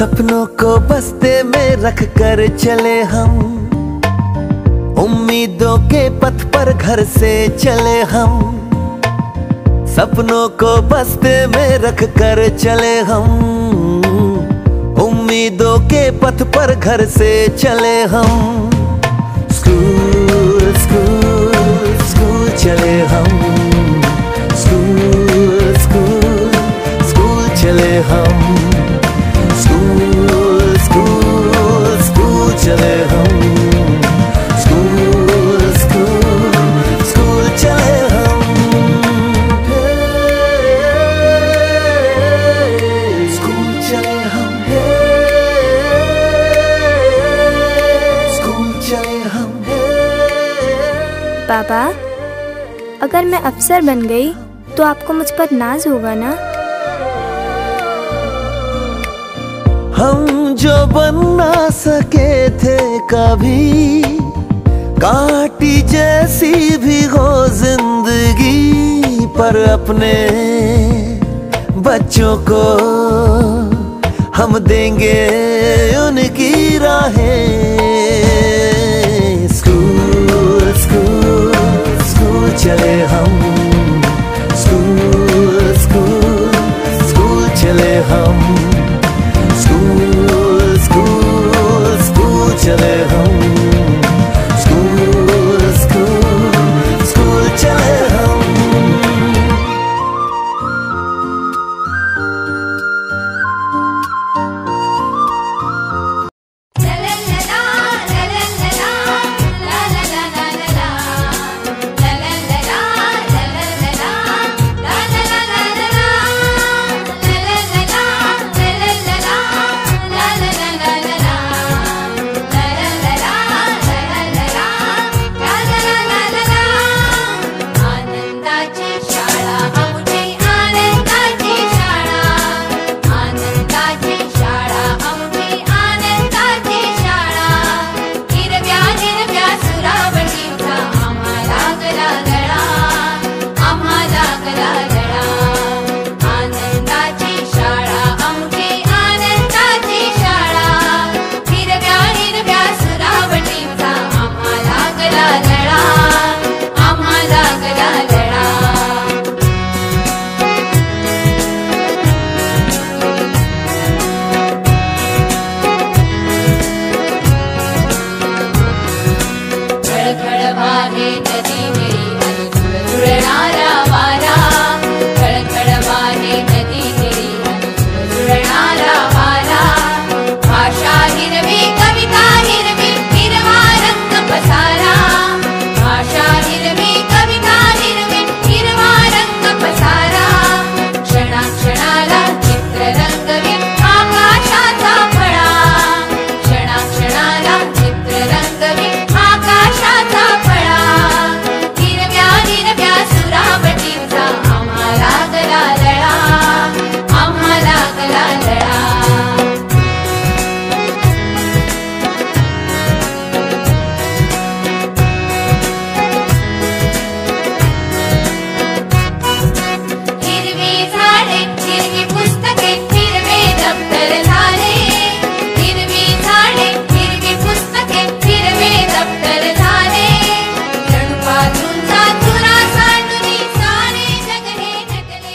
सपनों को बस्ते में रख कर चले हम, उम्मीदों के पथ पर घर से चले हम। सपनों को बस्ते में रख कर चले हम, उम्मीदों के पथ पर घर से चले हम। स्कूल स्कूल स्कूल चले हम, स्कूल स्कूल स्कूल चले हम, स्कूल स्कूल स्कूल चले हम, स्कूल स्कूल स्कूल चले हम। स्कूल चले हम, स्कूल चले हम। पापा, अगर मैं अफसर बन गई तो आपको मुझ पर नाज होगा ना? हम जो बन ना सके थे कभी, कांटी जैसी भी हो जिंदगी, पर अपने बच्चों को हम देंगे उनकी राहें। स्कूल स्कूल स्कूल चले हम, स्कूल स्कूल स्कूल चले हम, स्कूल स्कूल स्कूल चले हम, स्कूल स्कूल स्कूल चले हम। खड़ खड़ वाहे